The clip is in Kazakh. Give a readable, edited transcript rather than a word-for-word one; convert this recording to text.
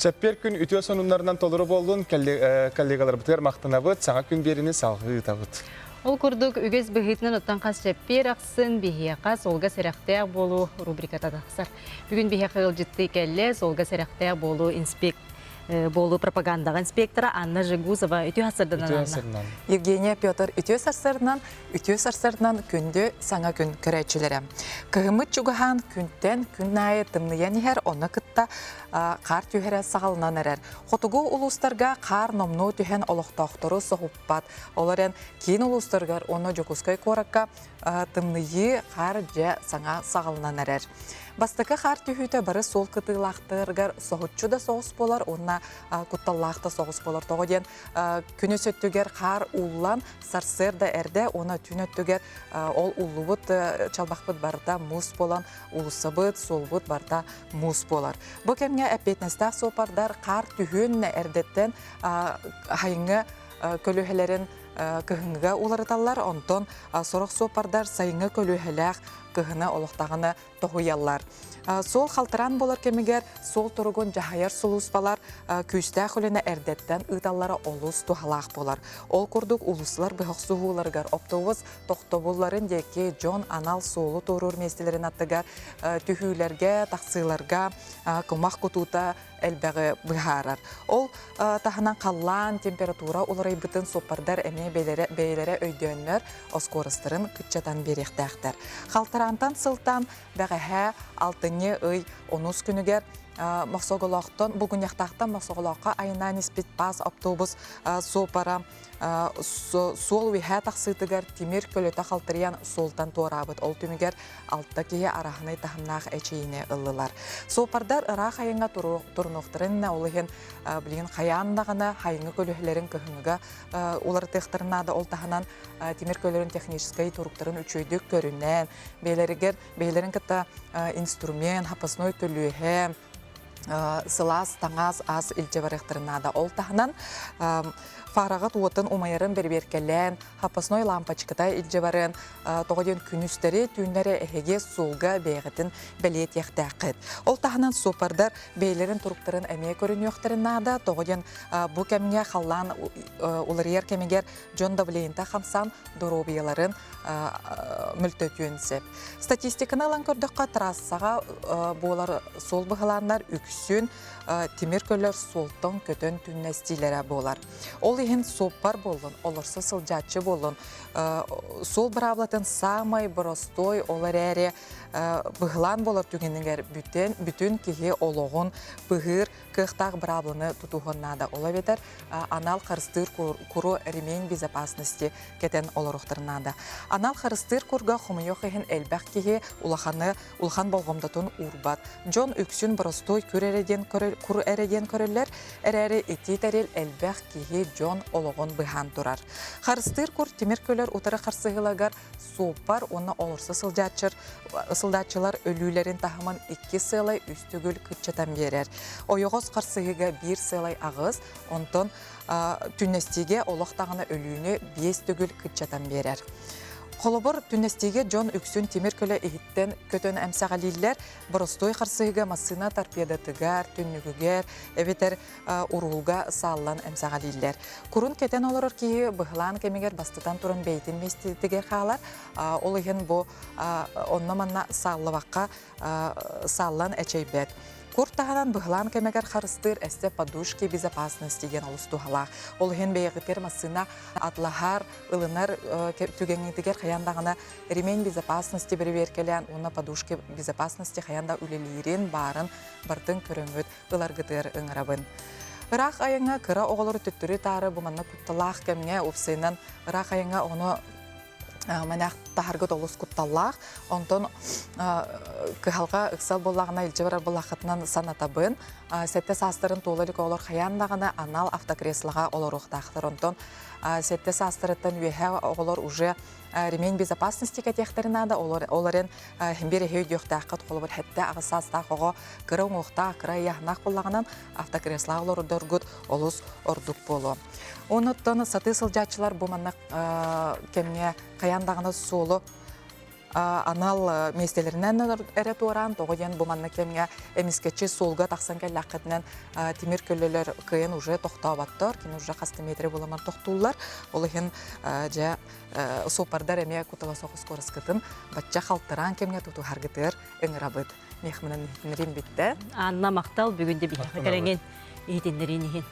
Çepper gün ütüyor sonunlarından toluru bolduğun kollegalar bıtır maqtınabıt, sağa gün berini salgı tabıt. Ол күрдік үгіз бұхитнан ұттан қас жәппер ақсын бейе қас олға сәріқтәк болу рубриката тақсар. Бүгін бейе қығыл жітті кәлі олға сәріқтәк болу пропагандаға инспектора Анна Жигузова үтіу асырдынан Анна. Евгения Петр үтіу сарсарынан күнді саңа күн көрәтшілері. Кығымыт жүгіған күнттен күн айы тымныян ехер, оны күтті қар түйері сағалынан әрер. Қотуғы ұлыстарға қар номну түйен олықтақтыру соғыппат. Оларын кейін ұлыстарғар оны жүгізгай қораққа тымныйы қар жа саңа сағалынан әрер. Бастықы қар түйіті бары сол кытылақтырғар соғытчу да соғыс болар, онына күтталлақты соғыс болар. Тоғыден күні сөттігер қар ұллан сарсыр да әрді, оны түні өттігер ол ұллыбыт чалбақпыт барда мұз болан, ұлысыбыт, солбыт барда мұз болар. Бұл кәмге әпетнестақ сопардар қар түйін әрдеттен хайыңы көліхелерін көхіңіға уларыталар, онтон сорық сопардар сайыңы көліхеләқ көхіні олықтағыны тоғыялар. Сол қалтыран болар кемігер, сол тұрғын жағайар сұлыс балар, күйістәқ өліні әрдеттен ұйталары олыс туғалақ болар. Ол күрдік ұлысылар бұғықсуғыларғар, оптовыз тоқтобуларын деке жон анал солы торыр местелерін аттығар, түйілерге, тақсыларға, күмақ күтута әлбәғі бұғарар. Ол тағынан қаллан температура оларай бұтын сопардар әме бейлері өйдөнлер оскорыстырын күтчатан беректәқтір. Қалтырантан сылтан бәғәхә алтыне өй 10 күнігер Мақсоғылақтан, бүгін яқтақтан Мақсоғылаққа айына неспет баз автобус сопара сол вихә тақсытығар темір көлеті қалтыриян солтан туарабыт. Ол түмігер алтта кейе арахынай тахымнақ әчейіне ұлылар. Сопардар ұрақ айынға тұрнықтырынна олығын білген қаяндағына хайыңы көліхілерін көхіңіға олар тектірінады. Ол тағынан темір көлерін техническай тұрықтырын үчөйдік көрінен, бейлерін кітті инструмент, хапасной көліхе, сылас, таңаз, аз үлче барықтырынады. Ол тағынан фарағат уотын умайырын берберкелен, хапасной лампачкытай үлче барын, тоғаден күністері, түйіндері әхеге солға бейгітін бәлет яқтақыд. Ол тағынан сопардар бейлерін тұрықтырын әме көрін yoқтырынады. Тоғаден бұл кәміне қалан олар ер кәмегер жон давлейінті қамсан доробияларын мүлтөтүйінсеп. Статистиканы алан көрдіққа трассаға болар сол бұғыландар үксін темір көлер солтын көтін түннестилері болар. Ол ехін соппар болын, оларсы сылжатчы болын. Сол бұрабылатын самай, бұростой, олар әрі бұғылан болар түгенігер бүтін кеге олығын бұғыр кықтақ бұрабылыны тұтуғыннады. Ола ветер анал қарыстыр күру ремень безопасности кетен оларықтырынады. Анал қарыстыр күрға құмайық ехін әлбәқ кеге улахан болғымдатын урбат. Джон үксін бұростой күр әреден көрілер, әрәрі етет әрел әлбәқ кеге Джон олығын бұған тұрар. Қарыстыр күр темір көлер ұтыры қарсығылағар сопар, оны олырсы сылдатчылар өлілерін тахымын 2 сылай үстігіл күтчатан берер. Ойығыз қарсығыға 1 сылай ағыз, онтон түннестеге олықтағына өліні 5 түгіл күтчатан берер. Қолыбыр түннестеге Джон үксін темір көлі ехіттен көтін әмсағалилер бұрыстой қарсығыға масына торпедатығар, түннігігер, әветер ұрғылға саллан әмсағалилер. Күрін кетен олар кейі бұғылан кемегер бастытан тұрын бейтін местетігер қалар. Ол еген бұл онна манна саллываққа саллан әчейбет. Куртағанан бұғылан кәмегер қарыстыр әсте подушки безопасности ген олыстуғалақ. Ол ген бейгітер масына атлахар, ылынар түгенетігер қаяндағына ремень безопасности бірі беркелен, оны подушки безопасности қаянда үлелерін барын бартын көріңгіт ыларғытыр ұңырабын. Ырақ айыңа кыра оғылыр түттірі тары бұманна күтталақ кәмге ұпсайынан ырақ айыңа оны Мәнәқ тахаргыт олыс күтталлақ, онтон кыхалға ұқсал болағына үлчебарар болақытынан санатабын, сәтті састырын толылық олар қаяндағына анал автокреслыға олар ұқтақтыр. Онтон сәтті састырыттан үйе олар уже ремень безопасности кәтектерінады, оларын хембері хейді өқтақыт қолы бір хәтті ағысастақ оғы кірің ұқтақ, кірі яғнақ болағынан автокреслыға олар ұдыргыт олыс ордық болу. Оныттан саты сылжатчылар бұманнақ кәміне қаяндағына солы анал местелеринен эре туаран тогоен буманна кемге эмискечи сулга таксан келлакытнан тимир көлөлөр кыйын уже токтообаттар, кин уже касты метре буламан токтуулар. Ол хин жа сопардар эме кутала сокус скоросткытын батча халтыран кемге туту харгытыр эңрабыт. Мехминен рим битте. Анна мактал бүгүндө бихе керенген ийтендерин